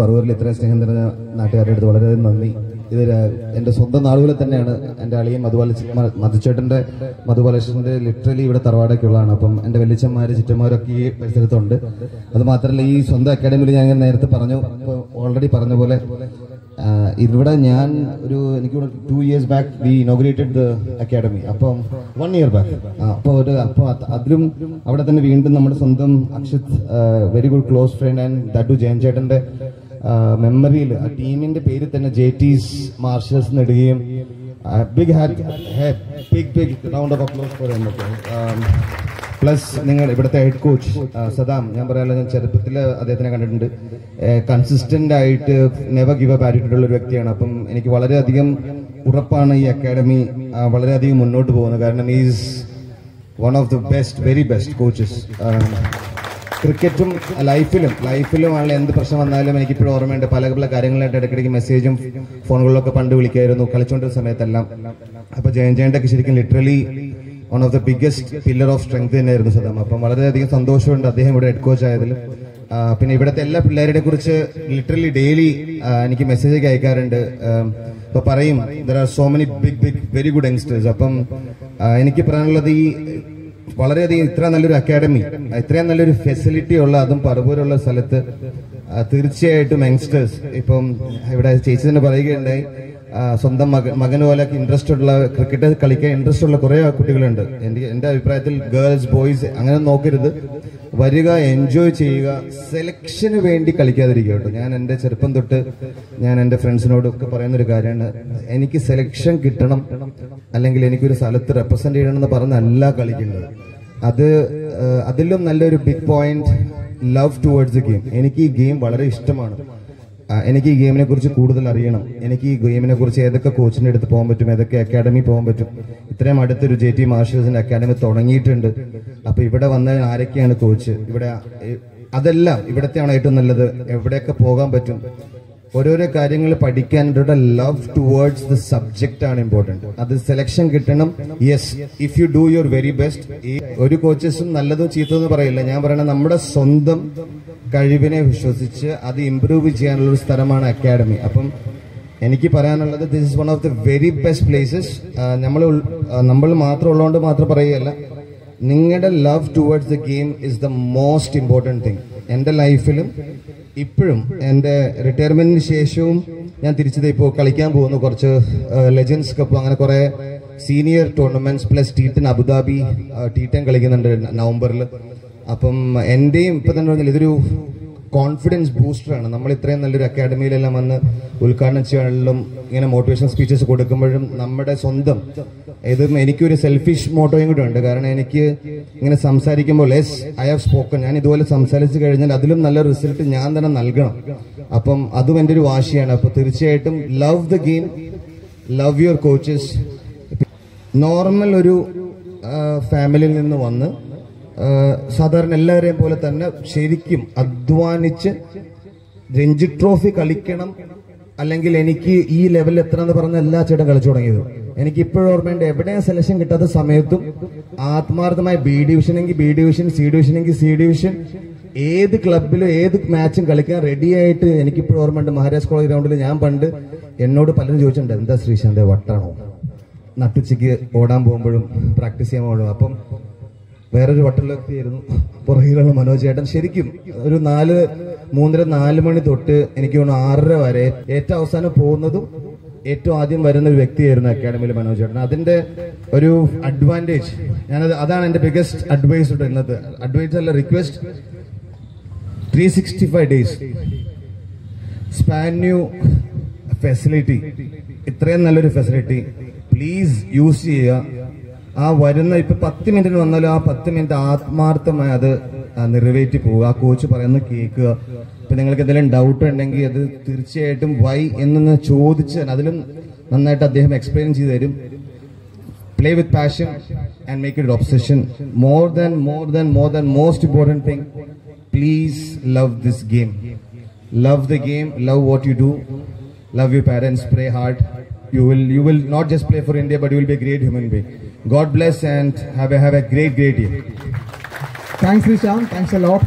പറവൂരിൽ ഇത്രയും സ്നേഹം നിറഞ്ഞ നാട്ടുകാരുടെ അടുത്ത് വളരെ നന്ദി. ഇത് എൻ്റെ സ്വന്തം നാടുകളിൽ തന്നെയാണ്. എൻ്റെ അളിയൻ മധുചേട്ടൻ്റെ മധുബാലകൃഷ്ണൻ്റെ ലിറ്ററലി ഇവിടെ തറവാടൊക്കെയുള്ളതാണ്. അപ്പം എൻ്റെ വലിയച്ഛന്മാർ ചുറ്റന്മാരൊക്കെ ഈ പരിസരത്തുണ്ട്. അത് മാത്രമല്ല ഈ സ്വന്തം അക്കാഡമിയിൽ ഞാൻ നേരത്തെ പറഞ്ഞു, ഇപ്പോൾ ഓൾറെഡി പറഞ്ഞ പോലെ ഇവിടെ ഞാൻ എനിക്ക് 2 years back we inaugurated the academy. അപ്പം 1 year ബാക്ക് അപ്പോൾ അതിലും അവിടെ തന്നെ വീണ്ടും നമ്മുടെ സ്വന്തം Akshit, very good close friend and that to Jayan ചേട്ടൻ്റെ മെമ്മറിയിൽ ആ ടീമിന്റെ പേര് തന്നെ JT's മാർഷൽസ് ഇടുകയും big round of applause for him. Plus നിങ്ങൾ ഇവിടുത്തെ ഹെഡ് കോച്ച് സദാം, ഞാൻ പറയാനുള്ള ഞാൻ ചെറുപ്പത്തിൽ അദ്ദേഹത്തിനെ കണ്ടിട്ടുണ്ട്. കൺസിസ്റ്റന്റ് ആയിട്ട് നെവർ ഗിവ് അപ്പ് ആറ്റിറ്റ്യൂഡ് ഉള്ള ഒരു വ്യക്തിയാണ്. അപ്പം എനിക്ക് വളരെയധികം ഉറപ്പാണ് ഈ അക്കാഡമി വളരെയധികം മുന്നോട്ട് പോകുന്നത്. കാരണം is one of the best, very best coaches. ക്രിക്കറ്റും ലൈഫിലും ആണെങ്കിൽ എന്ത് പ്രശ്നം വന്നാലും എനിക്കിപ്പോഴും ഓർമ്മയുണ്ട്. പല കാര്യങ്ങളായിട്ട് ഇടയ്ക്കിടയ്ക്ക് മെസ്സേജും ഫോണുകളിലൊക്കെ പണ്ട് വിളിക്കായിരുന്നു കളിച്ചുകൊണ്ടിരുന്ന സമയത്തെല്ലാം. അപ്പോൾ ജയൻ്റെ ശരിക്കും literally one of the biggest pillar of strength തന്നെയായിരുന്നു സദാം. അപ്പം വളരെയധികം സന്തോഷമുണ്ട് അദ്ദേഹം ഇവിടെ ഹെഡ് കോച്ച് ആയതിൽ. പിന്നെ ഇവിടുത്തെ എല്ലാ പിള്ളേരുടെ കുറിച്ച് ലിറ്ററലി ഡെയിലി എനിക്ക് മെസ്സേജ് ഒക്കെ അയക്കാറുണ്ട്. ഇപ്പൊ പറയും there are so many big very good youngsters. അപ്പം എനിക്ക് പറയാനുള്ളത് ഈ വളരെയധികം ഇത്ര നല്ലൊരു അക്കാഡമി, ഇത്രയും നല്ലൊരു ഫെസിലിറ്റി ഉള്ള, അതും പറവൂരുള്ള സ്ഥലത്ത് തീർച്ചയായിട്ടും യങ്സ്റ്റേഴ്സ്, ഇപ്പം ഇവിടെ ചേച്ചി തന്നെ പറയുകയുണ്ടായി, സ്വന്തം മകന് പോലെ ഇൻട്രസ്റ്റ് ഉള്ള, ക്രിക്കറ്റ് കളിക്കാൻ ഇൻട്രസ്റ്റ് ഉള്ള കുറെ കുട്ടികളുണ്ട്. എന്റെ അഭിപ്രായത്തിൽ ഗേൾസ് ബോയ്സ് അങ്ങനെ നോക്കരുത്, വരിക, എൻജോയ് ചെയ്യുക, സെലക്ഷന് വേണ്ടി കളിക്കാതിരിക്കുക കേട്ടോ. ഞാൻ എൻ്റെ ചെറുപ്പം തൊട്ട് ഞാൻ എൻ്റെ ഫ്രണ്ട്സിനോടൊക്കെ പറയുന്നൊരു കാര്യമാണ്, എനിക്ക് സെലക്ഷൻ കിട്ടണം അല്ലെങ്കിൽ എനിക്കൊരു സ്ഥലത്ത് റെപ്രസെന്റ് ചെയ്യണമെന്ന് പറഞ്ഞല്ല കളിക്കുന്നത്. അതിലും നല്ലൊരു big point love towards the game. എനിക്ക് ഈ ഗെയിം വളരെ ഇഷ്ടമാണ്. എനിക്ക് ഈ ഗെയിമിനെ കുറിച്ച് കൂടുതൽ അറിയണം. എനിക്ക് ഈ ഗെയിമിനെ കുറിച്ച് ഏതൊക്കെ കോച്ചിന്റെ അടുത്ത് പോകാൻ പറ്റും, ഏതൊക്കെ അക്കാഡമി പോകാൻ പറ്റും. ഇത്രയും അടുത്തൊരു JT മാർഷൽസിന്റെ അക്കാഡമി തുടങ്ങിയിട്ടുണ്ട്. അപ്പൊ ഇവിടെ വന്ന ആരൊക്കെയാണ് കോച്ച്, ഇവിടെ അതെല്ലാം ഇവിടത്തെയാണ് ഏറ്റവും നല്ലത്. എവിടെയൊക്കെ പോകാൻ പറ്റും, ഓരോരോ കാര്യങ്ങൾ പഠിക്കാൻ. ഇവിടെ ലവ് ടുവേർഡ്സ് ദ സബ്ജക്റ്റ് ആണ് ഇമ്പോർട്ടന്റ്. അത് സെലക്ഷൻ കിട്ടണം. Yes, if you do your very best. ഈ ഒരു കോച്ചസും നല്ലതും ചീത്തതെന്ന് പറയില്ല. ഞാൻ പറയണ നമ്മുടെ സ്വന്തം കഴിവിനെ വിശ്വസിച്ച് അത് ഇംപ്രൂവ് ചെയ്യാനുള്ള ഒരു സ്ഥലമാണ് അക്കാഡമി. അപ്പം എനിക്ക് പറയാനുള്ളത്, this is one of the very best places. നമ്മൾ മാത്രം ഉള്ളതുകൊണ്ട് മാത്രം പറയുകയല്ല, നിങ്ങളുടെ love towards the game is the most important thing. എൻ്റെ ലൈഫിലും ഇപ്പോഴും എൻ്റെ റിട്ടയർമെന്റിന് ശേഷവും ഞാൻ തിരിച്ചത് ഇപ്പോൾ കളിക്കാൻ പോകുന്നു കുറച്ച് ലെജൻസ് കപ്പ്, അങ്ങനെ കുറെ senior tournaments plus T10 Abu Dhabi T10 കളിക്കുന്നുണ്ട് നവംബറിൽ. അപ്പം എന്റെയും ഇപ്പൊ തന്നെ പറഞ്ഞാൽ ഇതൊരു കോൺഫിഡൻസ് ബൂസ്റ്ററാണ്. നമ്മൾ ഇത്രയും നല്ലൊരു അക്കാഡമിയിലെല്ലാം വന്ന് ഉദ്ഘാടനം ചെയ്യാനും ഇങ്ങനെ മോട്ടിവേഷൻ സ്പീച്ചസ് കൊടുക്കുമ്പോഴും നമ്മുടെ സ്വന്തം ഇതും എനിക്കൊരു സെൽഫിഷ് മോട്ടോയും കൂടെ ഉണ്ട്. കാരണം എനിക്ക് ഇങ്ങനെ സംസാരിക്കുമ്പോൾ ഐ ഹാവ് സ്പോക്കൺ, ഞാൻ ഇതുപോലെ സംസാരിച്ചു കഴിഞ്ഞാൽ അതിലും നല്ല റിസൾട്ട് ഞാൻ തന്നെ നൽകണം. അപ്പം അതും എൻ്റെ ഒരു വാശിയാണ്. അപ്പൊ തീർച്ചയായിട്ടും love the game, love your coaches. Normal ഒരു ഫാമിലിയിൽ നിന്ന് വന്ന് സാധാരണ എല്ലാവരെയും പോലെ തന്നെ ശരിക്കും അധ്വാനിച്ച് രഞ്ജി ട്രോഫി കളിക്കണം, അല്ലെങ്കിൽ എനിക്ക് ഈ ലെവലിൽ എത്തണമെന്ന് പറഞ്ഞ എല്ലാ ചേട്ടൻ കളിച്ചു തുടങ്ങിയത്. എനിക്ക് ഇപ്പോഴും ഓർമ്മയുണ്ട്, എവിടെയും സെലക്ഷൻ കിട്ടാത്ത സമയത്തും ആത്മാർത്ഥമായി B ഡിവിഷൻ എങ്കിൽ B ഡിവിഷൻ, C ഡിവിഷൻ എങ്കിൽ C ഡിവിഷൻ, ഏത് ക്ലബിലും ഏത് മാച്ചും കളിക്കാൻ റെഡിയായിട്ട് എനിക്കിപ്പോഴും ഓർമ്മയുണ്ട്. മഹാരാജ് കോളേജ് ഗ്രൗണ്ടിൽ ഞാൻ പണ്ട് എന്നോട് പലരും ചോദിച്ചിട്ടുണ്ട്, എന്താ ശ്രീശാന്ത് വട്ടാണോ നട്ടുച്ചയ്ക്ക് ഓടാൻ പോകുമ്പോഴും പ്രാക്ടീസ് ചെയ്യാൻ പോകുമ്പോഴും. അപ്പം വേറൊരു വട്ടലൊക്കെയായിരുന്നു പുറകിലുള്ള മനോജ് ചേട്ടൻ. ശരിക്കും ഒരു 3:30-4 മണി തൊട്ട് എനിക്ക് തോന്നുന്നു 6:30 വരെ ഏറ്റവും അവസാനം പോകുന്നതും ഏറ്റവും ആദ്യം വരുന്ന ഒരു വ്യക്തിയായിരുന്നു അക്കാഡമിയിൽ മനോജ് ചേട്ടൻ. അതിന്റെ ഒരു അഡ്വാൻറ്റേജ് അതാണ് എന്റെ ബിഗസ്റ്റ് അഡ്വൈസ്. ഇന്നത്തെ അഡ്വൈസ് അല്ല, request. 365 days span new facility, ഇത്രയും നല്ലൊരു ഫെസിലിറ്റി പ്ലീസ് യൂസ് ചെയ്യുക. ആ വരുന്ന ഇപ്പൊ 10 മിനിറ്റിന് വന്നാലും ആ 10 മിനിറ്റ് ആത്മാർത്ഥമായി അത് നിറവേറ്റി പോവുക. ആ കോച്ച് പറയുന്നത് കേൾക്കുക. ഇപ്പൊ നിങ്ങൾക്ക് എന്തെങ്കിലും ഡൗട്ട് ഉണ്ടെങ്കിൽ അത് തീർച്ചയായിട്ടും വൈ എന്ന് ചോദിച്ച് അതിലും നന്നായിട്ട് അദ്ദേഹം എക്സ്പ്ലെയിൻ ചെയ്തു തരും. Play with passion and make it obsession. Most important thing, please love this game. Love the game, love what you do, love your parents, pray hard. You will not just play for India, but you will be a great human being. God bless and have a great year. Thanks, Nishant. Thanks a lot.